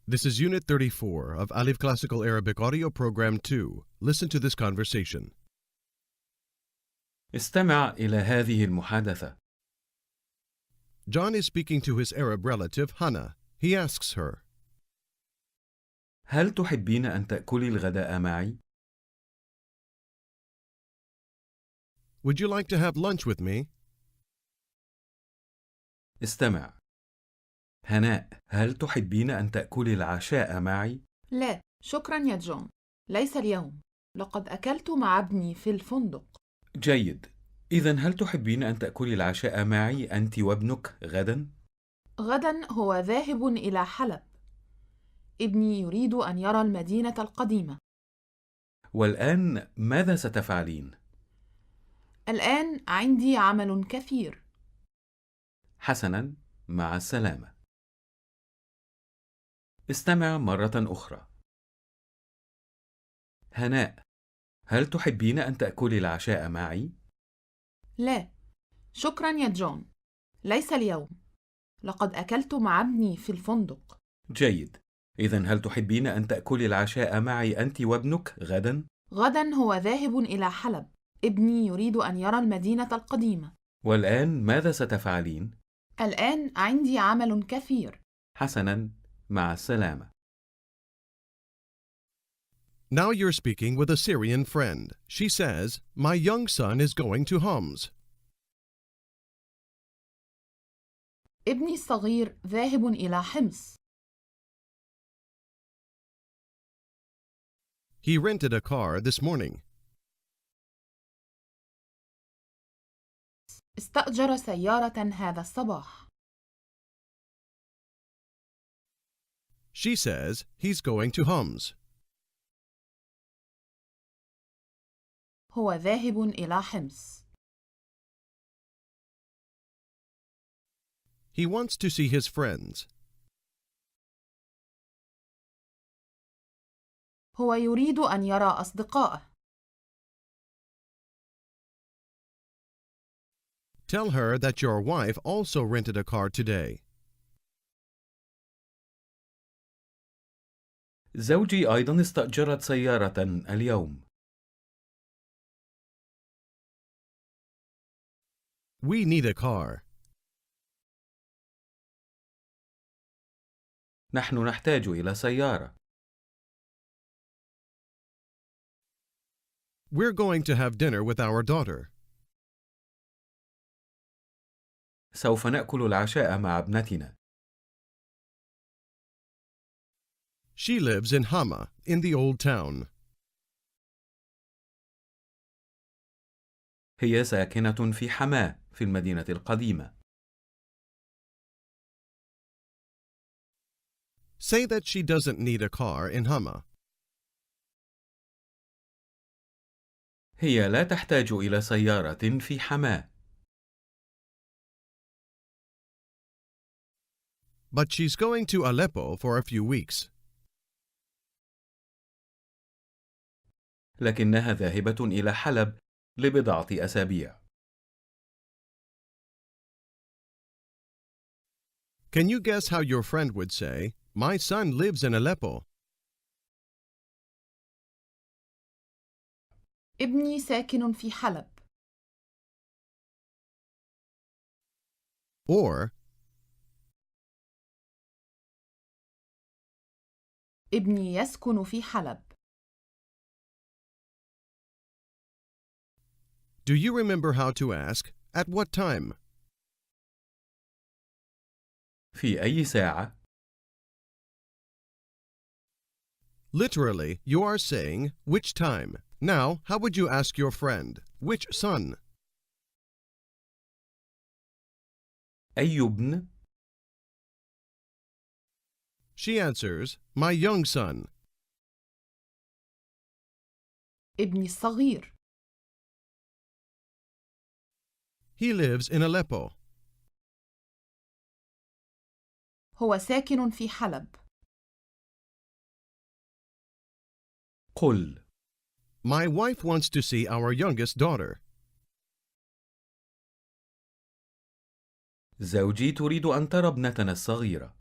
This is Unit 34 of Alif Classical Arabic Audio Program 2. Listen to this conversation. استمع إلى هذه المحادثة. John is speaking to his Arab relative, Hannah. He asks her, هل تحبين أن تأكلي الغداء معي؟ Would you like to have lunch with me? استمع. هناء، هل تحبين أن تأكلي العشاء معي؟ لا، شكرا يا جون. ليس اليوم. لقد أكلت مع ابني في الفندق. جيد. إذن هل تحبين أن تأكلي العشاء معي أنت وابنك غدا؟ غدا هو ذاهب إلى حلب. ابني يريد أن يرى المدينة القديمة. والآن ماذا ستفعلين؟ الآن عندي عمل كثير. حسناً، مع السلامة. استمع مرة أخرى. هناء، هل تحبين أن تأكلي العشاء معي؟ لا، شكرا يا جون. ليس اليوم. لقد أكلت مع ابني في الفندق. جيد. إذن هل تحبين أن تأكلي العشاء معي أنت وابنك غدا؟ غدا هو ذاهب إلى حلب. ابني يريد أن يرى المدينة القديمة. والآن ماذا ستفعلين؟ الآن عندي عمل كثير. حسناً، مع السلامة. Now you're speaking with a Syrian friend. She says, My young son is going to Homs. ابني الصغير ذاهب إلى حمص. He rented a car this morning. استأجر سيارة هذا الصباح. She says he's going to Homs. هو ذاهب إلى حمص. He wants to see his friends. هو يريد أن يرى أصدقائه. Tell her that your wife also rented a car today. زوجي أيضاً استأجرت سيارة اليوم. We need a car. نحن نحتاج إلى سيارة. We're going to have dinner with our daughter. سوف نأكل العشاء مع ابنتنا. She lives in Hama, in the old town. هي ساكنة في حماة في المدينة القديمة. Say that she doesn't need a car in Hama. هي لا تحتاج إلى سيارة في حماة. But she's going to Aleppo for a few weeks. لكنها ذاهبة إلى حلب لبضعة أسابيع. Can you guess how your friend would say, My son lives in Aleppo? ابني ساكن في حلب. Or, ابني يسكن في حلب. do you remember how to ask, At what time? في أي ساعة؟ Literally, you are saying, Which time? Now, how would you ask your friend, Which son? أي ابن؟ She answers, My young son. ابني الصغير. He lives in Aleppo. هو ساكن في حلب. قل. My wife wants to see our youngest daughter. زوجي تريد أن ترى ابنتنا الصغيرة.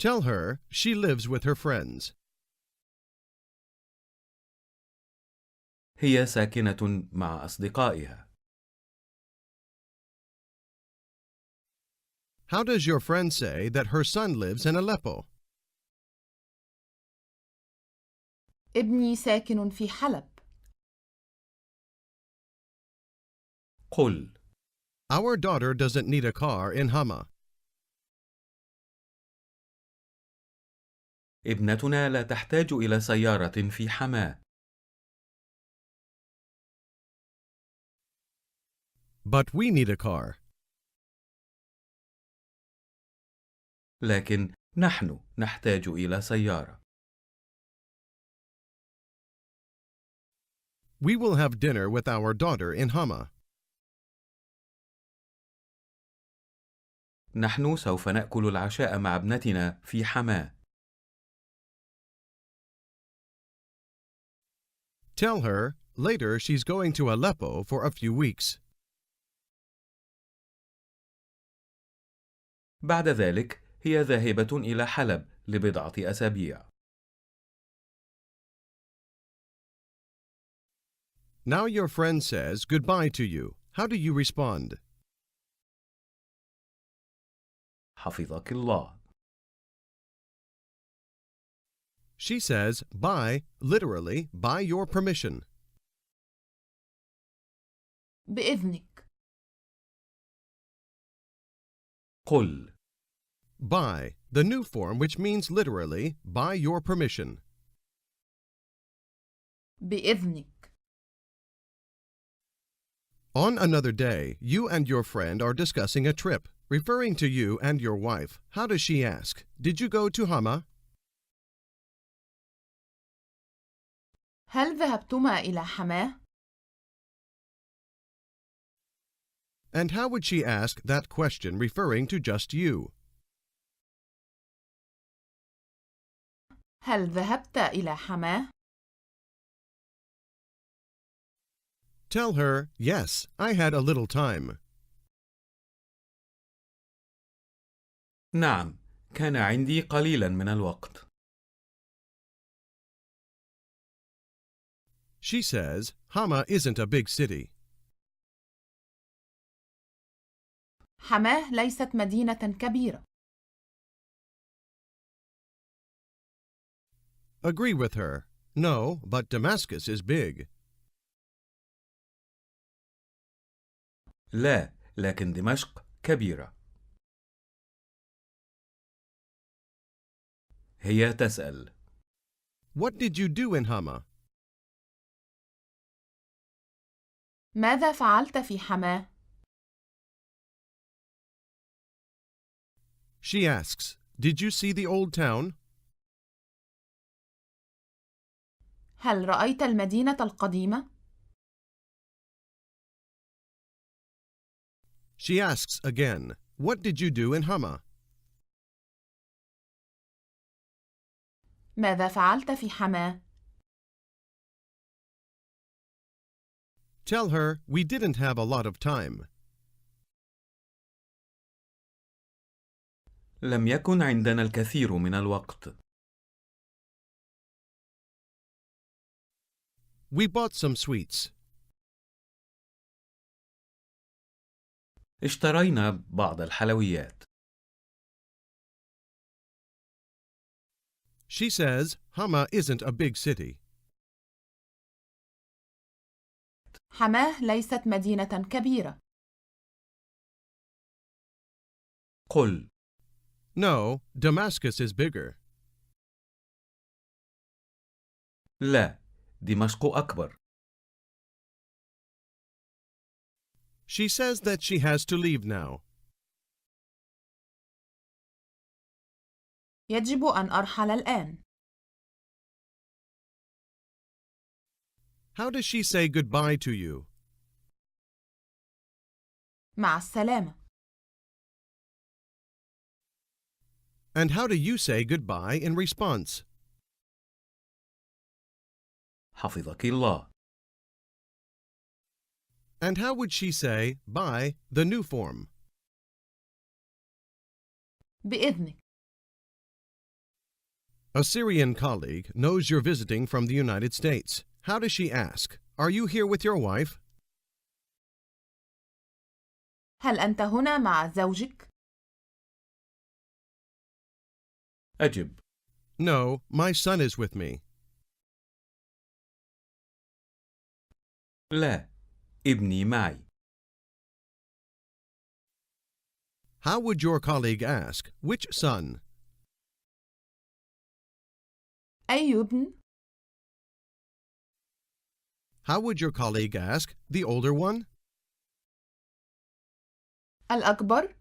Tell her she lives with her friends. هي ساكنة مع أصدقائها. How does your friend say that her son lives in Aleppo? ابني ساكن في حلب. قل: Our daughter doesn't need a car in Hama. ابنتنا لا تحتاج إلى سيارة في حماة. But we need a car. لكن نحن نحتاج إلى سيارة. We will have dinner with our daughter in Hama. نحن سوف نأكل العشاء مع ابنتنا في حماة. Tell her later she's going to Aleppo for a few weeks. بعد ذلك هي ذاهبة إلى حلب لبضعة أسابيع. Now your friend says goodbye to you. How do you respond? حفظك الله. She says bye, literally, by your permission. بإذنك. قل: By, the new form which means literally, by your permission. بإذنك. On another day, you and your friend are discussing a trip. Referring to you and your wife, how does she ask? Did you go to Hama? هل ذهبتما إلى حماة؟ And how would she ask that question referring to just you? هل ذهبت إلى حماة؟ Tell her, yes, I had a little time. نعم، كان عندي قليلا من الوقت. She says, Hama isn't a big city. حماة ليست مدينة كبيرة. Agree with her. No, but Damascus is big. لا، لكن دمشق كبيرة. هي تسأل: What did you do in Hama? ماذا فعلت في حماة؟ She asks, did you see the old town? هل رأيت المدينة القديمة؟ She asks again, what did you do in Hama? ماذا فعلت في حماة؟ Tell her we didn't have a lot of time. لم يكن عندنا الكثير من الوقت. We bought some sweets. اشترينا بعض الحلويات. She says Hama isn't a big city. حماة ليست مدينة كبيرة. قل: No, Damascus is bigger. لا، دمشق أكبر. She says that she has to leave now. يجب أن أرحل الآن. How does she say goodbye to you? مع السلامة. And how do you say goodbye in response? حفظك الله. And how would she say bye, the new form? بإذنك. A Syrian colleague knows you're visiting from the United States. How does she ask? Are you here with your wife? هل أنت هنا مع زوجك؟ أجب: No, my son is with me. لا، ابني معي. How would your colleague ask? Which son? أي ابن؟ How would your colleague ask? The older one? الأكبر؟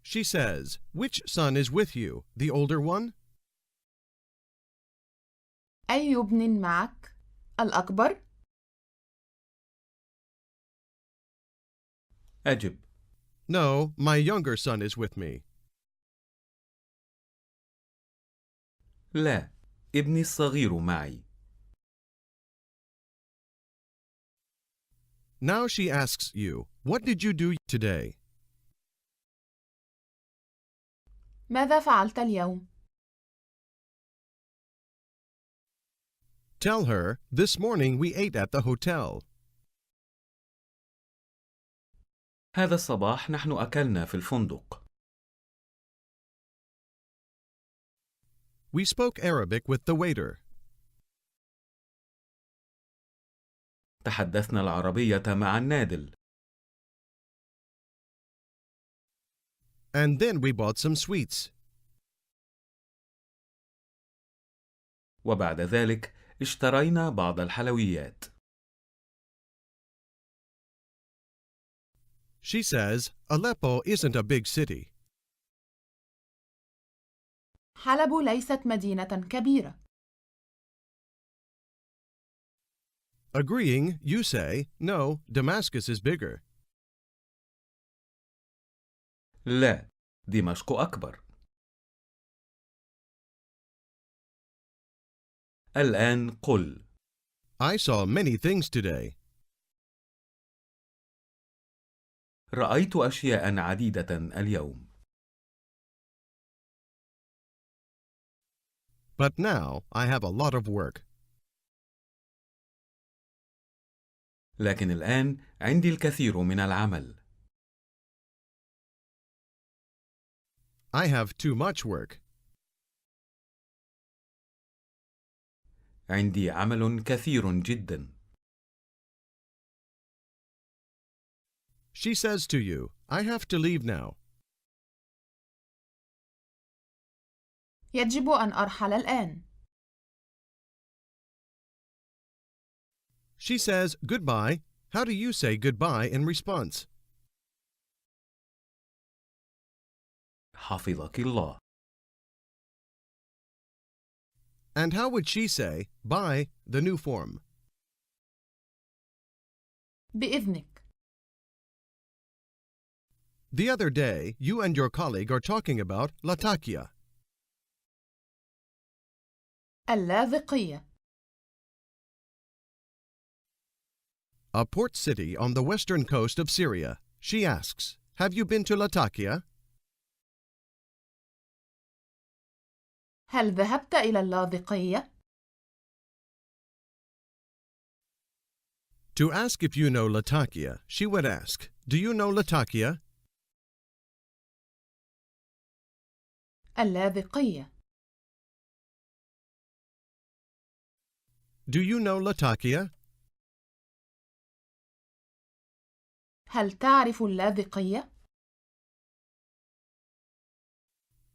She says, which son is with you? The older one? أي ابن معك؟ الأكبر؟ أجب: No, my younger son is with me. لا، ابني الصغير معي. Now she asks you, what did you do today? ماذا فعلت اليوم؟ Tell her, this morning we ate at the hotel. هذا الصباح نحن أكلنا في الفندق. We spoke Arabic with the waiter. تحدثنا العربية مع النادل. And then we bought some sweets. وبعد ذلك اشترينا بعض الحلويات. She says, Aleppo isn't a big city. حلب ليست مدينة كبيرة. Agreeing, you say, no, Damascus is bigger. لا، دمشق أكبر. الآن قل: I saw many things today. رأيت أشياء عديدة اليوم. But now I have a lot of work. لكن الآن عندي الكثير من العمل. I have too much work. عندي عمل كثير جدا. She says to you, I have to leave now. يجب أن أرحل الآن. She says, goodbye. How do you say goodbye in response? حفظك الله. And how would she say, bye, the new form? بإذنك. The other day, you and your colleague are talking about Latakia. اللاذقية. A port city on the western coast of Syria. She asks, have you been to Latakia? هل ذهبت إلى اللاذقية؟ To ask if you know Latakia, she would ask, do you know Latakia? اللاذقية. Do you know Latakia? هل تعرف اللاذقية؟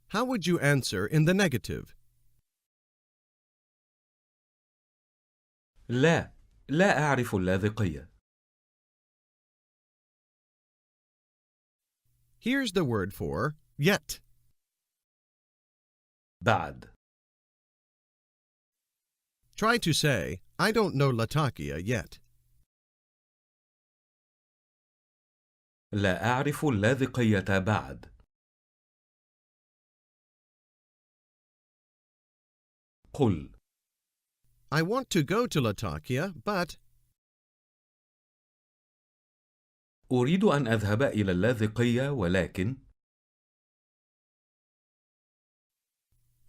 How would you answer in the negative? لا، لا أعرف اللاذقية. Here's the word for yet. بعد. Try to say, I don't know Latakia yet. لا أعرف اللاذقية بعد. قل: I want to go to Latakia, but... أريد أن أذهب إلى اللاذقية ولكن.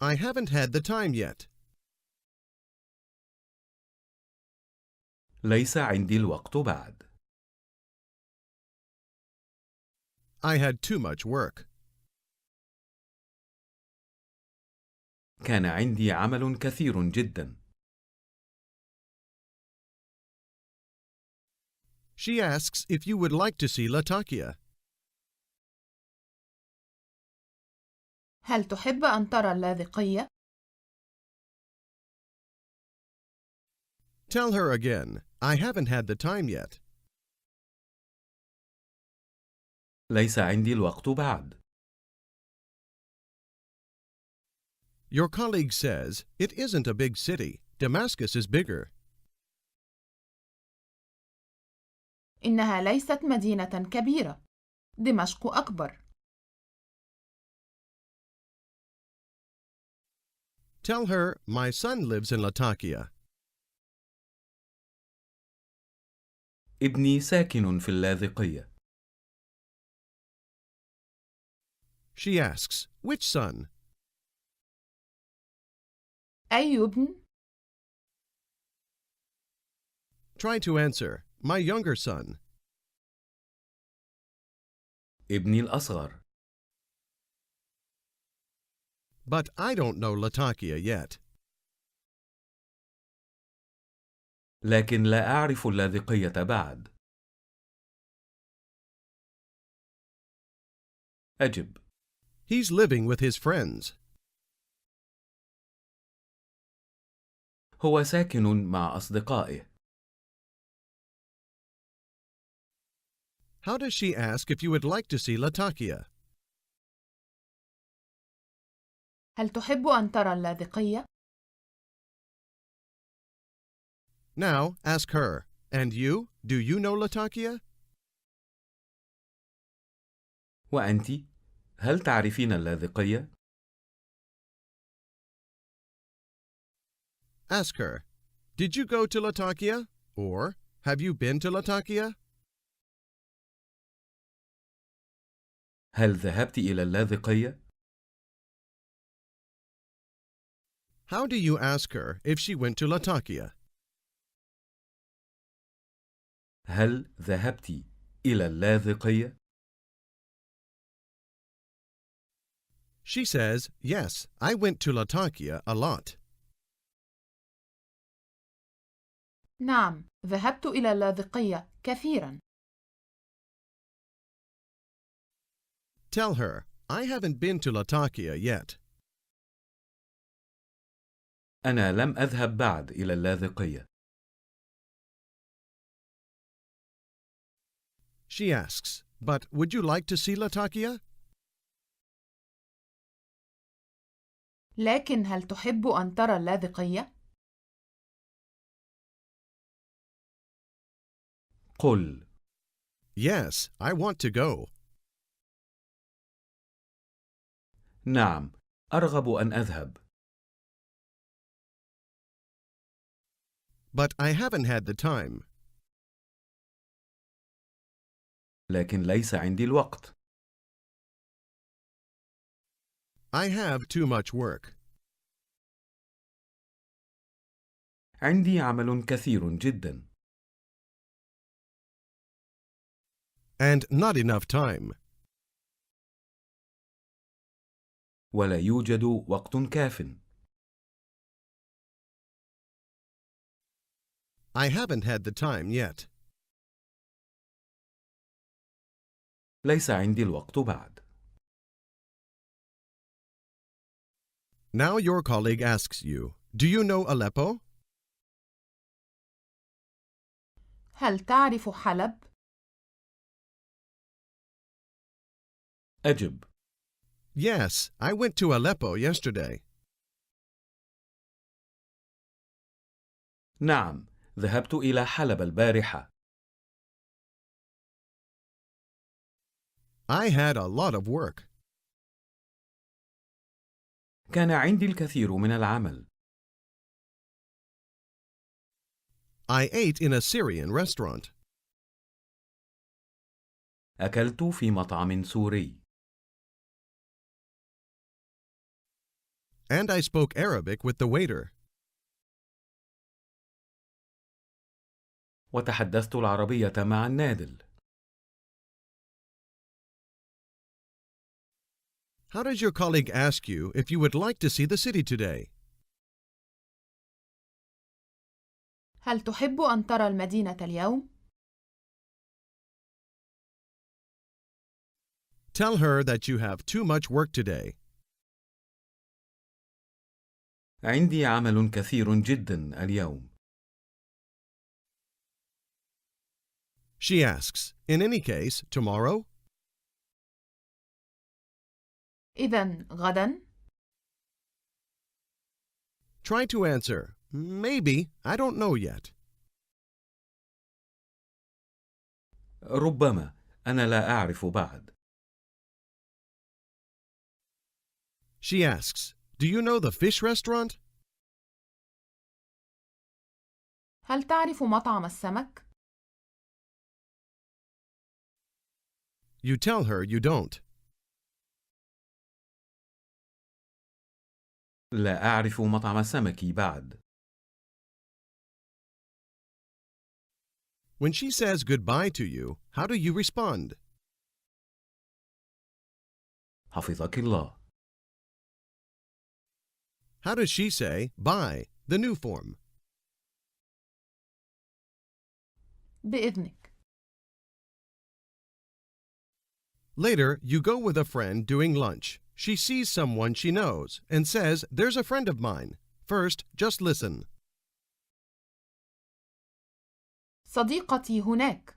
I haven't had the time yet. ليس عندي الوقت بعد. I had too much work. كان عندي عمل كثير جدا. She asks if you would like to see Latakia. هل تحب أن ترى اللاذقية؟ Tell her again, I haven't had the time yet. ليس عندي الوقت بعد. Your colleague says, it isn't a big city. Damascus is bigger. إنها ليست مدينة كبيرة. دمشق أكبر. Tell her, my son lives in Latakia. ابني ساكن في اللاذقية. She asks, which son? أي ابن؟ Try to answer, my younger son. ابني الأصغر. But I don't know Latakia yet. لكن لا أعرف اللاذقية بعد. أجب. He's living with his friends. هو ساكن مع أصدقائه. How does she ask if you would like to see Latakia? هل تحب أن ترى اللاذقية؟ Now, ask her, and you, do you know Latakia? وأنت؟ هل تعرفين اللاذقية؟ Ask her, did you go to Latakia? Or, have you been to Latakia? هل ذهبت إلى اللاذقية؟ How do you ask her if she went to Latakia? هل ذهبت إلى اللاذقية؟ She says, yes, I went to Latakia a lot. نعم، ذهبت إلى اللاذقية كثيرا. Tell her, I haven't been to Latakia yet. أنا لم أذهب بعد إلى اللاذقية. She asks, but would you like to see Latakia? لكن هل تحب أن ترى اللاذقية؟ قل. Yes, I want to go. نعم، أرغب أن أذهب. But I haven't had the time. لكن ليس عندي الوقت. I have too much work. عندي عمل كثير جدا. And not enough time. ولا يوجد وقت كاف. I haven't had the time yet. ليس عندي الوقت بعد. Now your colleague asks you, do you know Aleppo? هل تعرف حلب؟ أجب. Yes, I went to Aleppo yesterday. نعم، ذهبت إلى حلب البارحة. I had a lot of work. كان عندي الكثير من العمل. I ate in a Syrian restaurant. أكلت في مطعم سوري. And I spoke Arabic with the waiter. وتحدثت العربية مع النادل. How does your colleague ask you if you would like to see the city today? هل تحب أن ترى المدينة اليوم؟ Tell her that you have too much work today. عندي عمل كثير جدا اليوم. She asks, in any case, tomorrow? إذن غداً؟ Try to answer, maybe, I don't know yet. ربما، أنا لا أعرف بعد. She asks, do you know the fish restaurant? هل تعرف مطعم السمك؟ You tell her you don't. لا أعرف مطعم السمك بعد. When she says goodbye to you, how do you respond? حفظك الله. How does she say bye, the new form? بإذنك. Later, you go with a friend doing lunch. She sees someone she knows and says, there's a friend of mine. First, just listen. صديقتي هناك.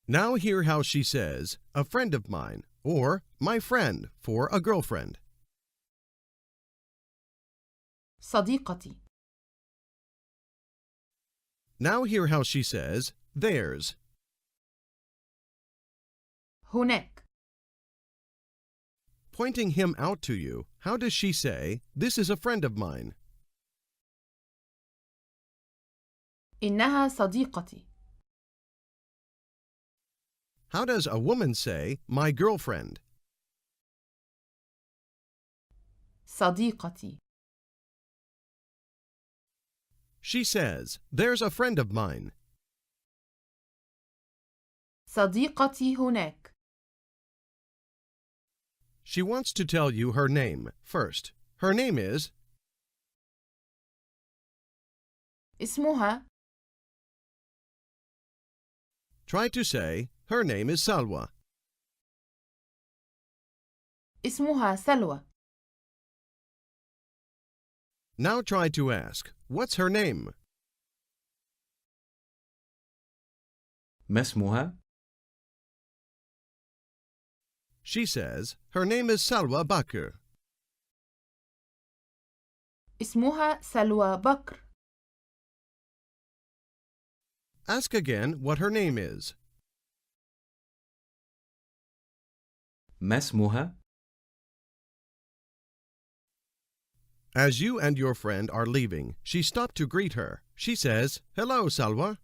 Now hear how she says, a friend of mine, or my friend for a girlfriend. صديقتي. Now hear how she says, theirs. هناك. Pointing him out to you, how does she say, this is a friend of mine? إنها صديقتي. How does a woman say, my girlfriend? صديقتي. She says, there's a friend of mine. صديقتي هناك. She wants to tell you her name first. Her name is... اسمها. Try to say, her name is Salwa. اسمها سلوى. Now try to ask, what's her name? ما اسمها؟ She says, her name is Salwa Bakr. اسمها سلوى بكر. Ask again what her name is. ما اسمها؟ As you and your friend are leaving, she stopped to greet her. She says, hello, Salwa.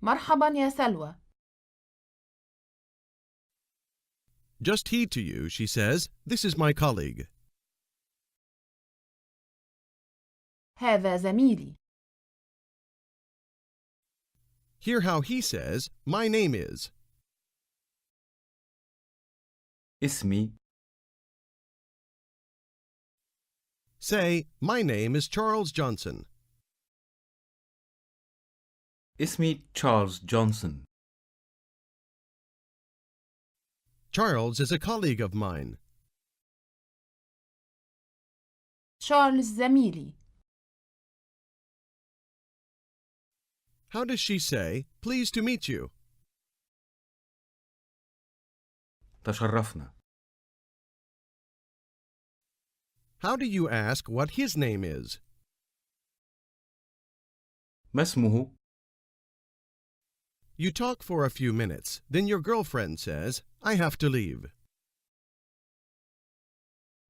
مرحبا يا سلوى. Just he to you, she says, this is my colleague. هذا زميلي. Hear how he says, my name is. اسمي. Say, my name is Charles Johnson. اسمي تشارلز جونسون. Charles is a colleague of mine. تشارلز زميلي. How does she say, pleased to meet you? تشرفنا. How do you ask what his name is? ما اسمه؟ You talk for a few minutes, then your girlfriend says, I have to leave.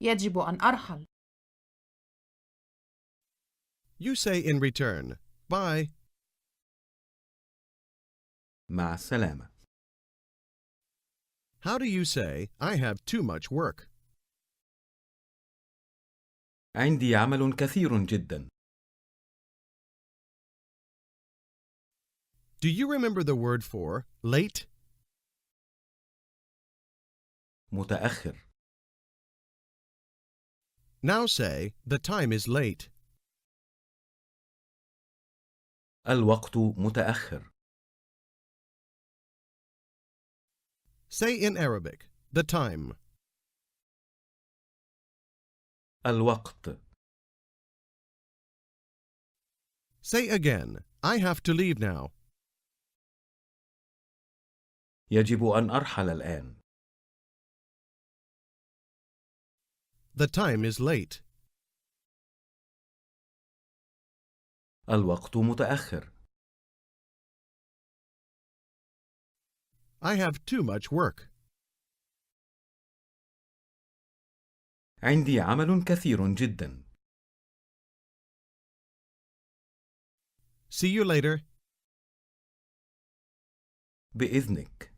يجب أن أرحل. You say in return, bye. مع السلامة. How do you say, I have too much work? عندي عمل كثير جدا. Do you remember the word for late? متأخر. Now say, the time is late. الوقت متأخر. Say in Arabic, the time. الوقت. Say again, I have to leave now. يجب أن أرحل الآن. The time is late. الوقت متأخر. I have too much work. عندي عمل كثير جدا. See you later. بإذنك.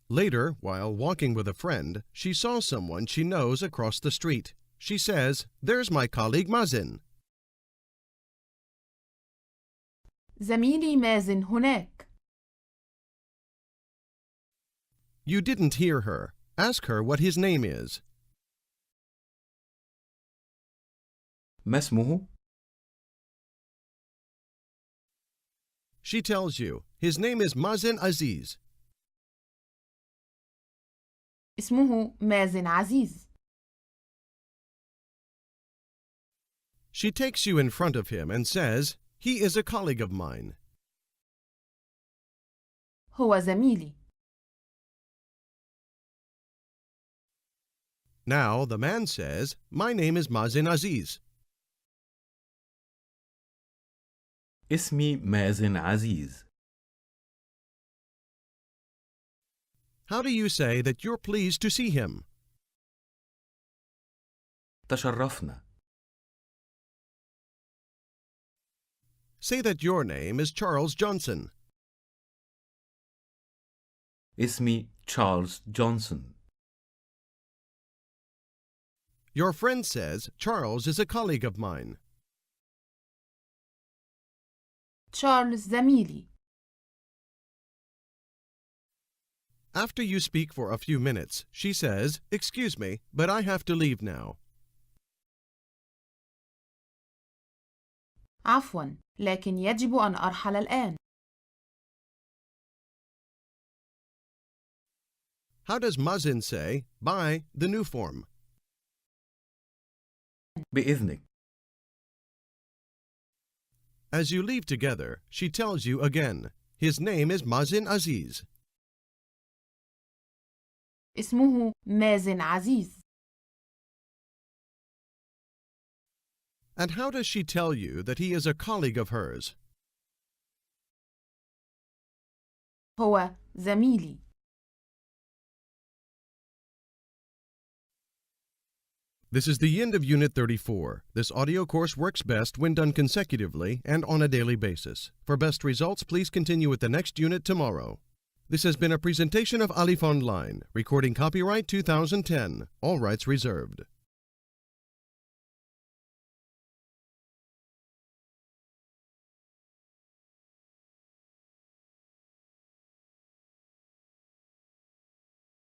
Later, while walking with a friend, she saw someone she knows across the street. She says, "There's my colleague Mazin." زميلي مازن هناك. You didn't hear her. Ask her what his name is. ما اسمه؟ She tells you, his name is Mazin Aziz. اسمه مازن عزيز. She takes you in front of him and says, "He is a colleague of mine." هو زميلي. Now the man says, "My name is Mazin Aziz." اسمي مازن عزيز. How do you say that you're pleased to see him? تشرفنا. Say that your name is Charles Johnson. اسمي تشارلز جونسون. Your friend says, "Charles is a colleague of mine." تشارلز زميلي. After you speak for a few minutes, she says, "Excuse me, but I have to leave now." عفواً، لكن يجب أن أرحل الآن. How does Mazin say, "Bye," the new form? بإذنك. As you leave together, she tells you again, his name is Mazin Aziz. اسمه مازن عزيز. And how does she tell you that he is a colleague of hers? هو زميلي. This is the end of Unit 34. This audio course works best when done consecutively and on a daily basis. For best results, please continue with the next unit tomorrow. This has been a presentation of Alif Online, recording copyright 2010, all rights reserved.